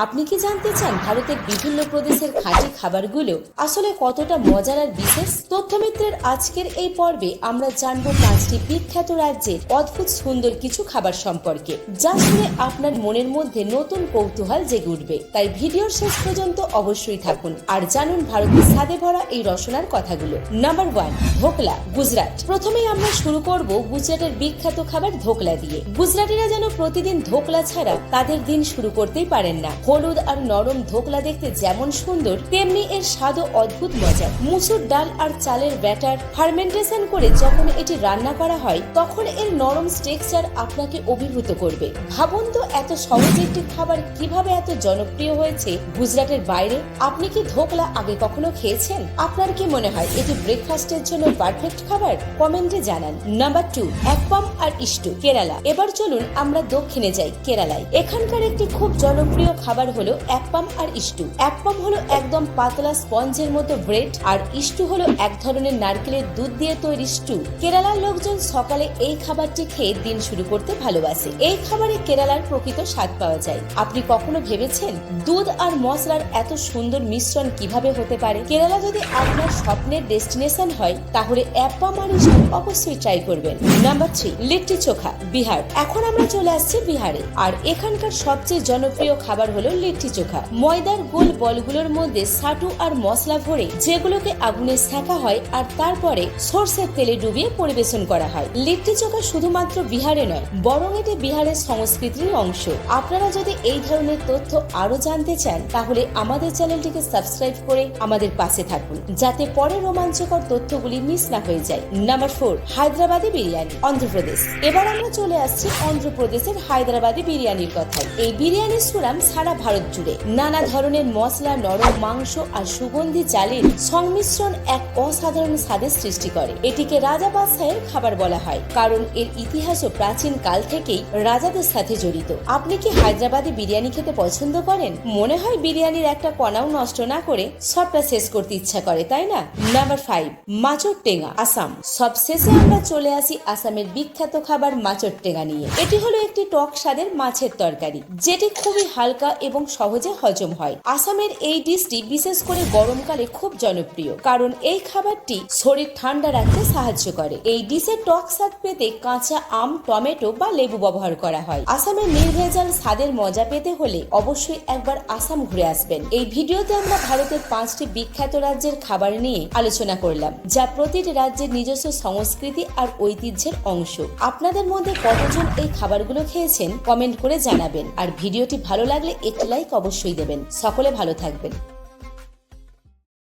আপনি কি জানতে চান ভারতের বিভিন্ন প্রদেশের খাঁটি খাবারগুলো আসলে কতটা মজার আর বিশেষ? তথ্যমিত্রের আজকের এই পর্বে আমরা জানবো 5টি বিখ্যাত রাজ্যের অদ্ভুত সুন্দর কিছু খাবার সম্পর্কে, যা শুনে আপনার মনের মধ্যে নতুন কৌতূহল জেগে উঠবে। তাই ভিডিওর শেষ পর্যন্ত অবশ্যই থাকুন আর জানুন ভারতের স্বাদে ভরা এই রসনার কথাগুলো। নাম্বার 1, ধোকলা, গুজরাট। প্রথমেই আমরা শুরু করব গুজরাটের বিখ্যাত খাবার ধোকলা দিয়ে। গুজরাটিরা যেন প্রতিদিন ধোকলা ছাড়া তাদের দিন শুরু করতেই পারেন না। হলুদ আর নরম ধোকলা দেখতে যেমন সুন্দর, তেমনি এর স্বাদও অদ্ভুত মজার। মুসুর ডাল আর চালের ব্যাটার ফার্মেন্টেশন করে যখন এটি রান্না করা হয়, তখন এর নরম টেক্সচার আপনাকে অভিভূত করবে। ভাবুন তো, এত সহজে একটি খাবার কিভাবে এত জনপ্রিয় হয়েছে গুজরাটের বাইরে। আপনি কি ধোকলা আগে কখনো খেয়েছেন? আপনার কি মনে হয় এটি ব্রেকফাস্টের জন্য পারফেক্ট খাবার? কমেন্টে জানান। নাম্বার 2, অ্যাপ্পাম আর ইস্টু, কেরালা। এবার চলুন আমরা দক্ষিণে যাই, কেরালায়। এখানকার একটি খুব জনপ্রিয় খাবার হলো অ্যাপ্পাম আর ইস্টু। অ্যাপ্পাম হলো একদম পাতলা স্পঞ্জের মতো ব্রেড, আর ইস্টু হলো এক ধরনের নারকেলের দুধ দিয়ে তৈরি স্টু। কেরালার লোকজন সকালে এই খাবারটি খেয়ে দিন শুরু করতে ভালোবাসে। এই খাবারে কেরালার প্রকৃত স্বাদ পাওয়া যায়। আপনি কখনো ভেবেছেন দুধ আর মশলার এত সুন্দর মিশ্রণ কিভাবে হতে পারে? কেরালা যদি আপনার স্বপ্নের ডেস্টিনেশন হয়, তাহলে অ্যাপ্পাম আর ইস্টু অবশ্যই ট্রাই করবেন। নাম্বার 3, লিট্টি চোখা, বিহার। এখন আমরা চলে আসছি বিহারে, আর এখানকার সবচেয়ে জনপ্রিয় খাবার হলো লিট্টি চোখা। ময়দার গোল বলগুলোর মধ্যে সাটু আর মশলা ভরে যেগুলোকে আগুনে সেঁকা হয় আর তারপরে সরষের তেলে ডুবিয়ে পরিবেশন করা হয়। লিট্টি চোখা শুধুমাত্র বিহারে নয়, বরং এটি বিহারের সংস্কৃতির অংশ। আপনারা যদি এই ধরনের তথ্য আরো জানতে চান, তাহলে আমাদের চ্যানেলটিকে সাবস্ক্রাইব করে আমাদের পাশে থাকুন, যাতে পরে রোমাঞ্চকর তথ্যগুলি মিস না হয়ে যায়। নাম্বার 4, হায়দ্রাবাদি বিরিয়ানি, অন্ধ্রপ্রদেশ। এবার আমরা চলে আসছি অন্ধ্রপ্রদেশের হায়দ্রাবাদি বিরিয়ানির কথায়। এই বিরিয়ানির সুনাম সারা ভারত জুড়ে। নানা ধরনের মশলা, নরম মাংস আর সুগন্ধি চালের সংমিশ্রণ এক অসাধারণ স্বাদের সৃষ্টি করে। এটিকে রাজা বাদশাহের খাবার বলা হয়, কারণ এর ইতিহাসও প্রাচীন কাল থেকেই রাজাদের সাথে জড়িত। আপনি কি হায়দ্রাবাদি বিরিয়ানি খেতে পছন্দ করেন? মনে হয় বিরিয়ানির একটা কণাও নষ্ট না করে সবটা শেষ করতে ইচ্ছা করে, তাই না? নাম্বার 5, মাছর টেঙা, আসাম। সবশেষে আমরা চলে আসি আসামের বিখ্যাত খাবার মাছর টেঙা নিয়ে। এটি হলো একটি টক স্বাদের মাছের তরকারি, যেটি খুবই হালকা এবং সহজে হজম হয়। আসামের এই ডিশটি বিশেষ করে গরমকালে খুব জনপ্রিয়, কারণ এই খাবারটি শরীর ঠান্ডা রাখতে সাহায্য করে। এই ডিশে টক স্বাদ পেতে কাঁচা আম, টমেটো বা লেবু ব্যবহার করা হয়। আসামের নির্ভেজাল স্বাদের মজা পেতে হলে অবশ্যই একবার আসাম ঘুরে আসবেন। এই ভিডিওতে আমরা ভারতের 5টি বিখ্যাত রাজ্যের খাবার নিয়ে আলোচনা করলাম, যা প্রতিটি রাজ্যের নিজস্ব সংস্কৃতি আর ঐতিহ্যের অংশ। আপনাদের মধ্যে কতজন এই খাবারগুলো খেয়েছেন কমেন্ট করে জানাবেন, আর ভিডিওটি ভালো লাগলে একটি লাইক অবশ্যই দেবেন। সকলে ভালো থাকবেন।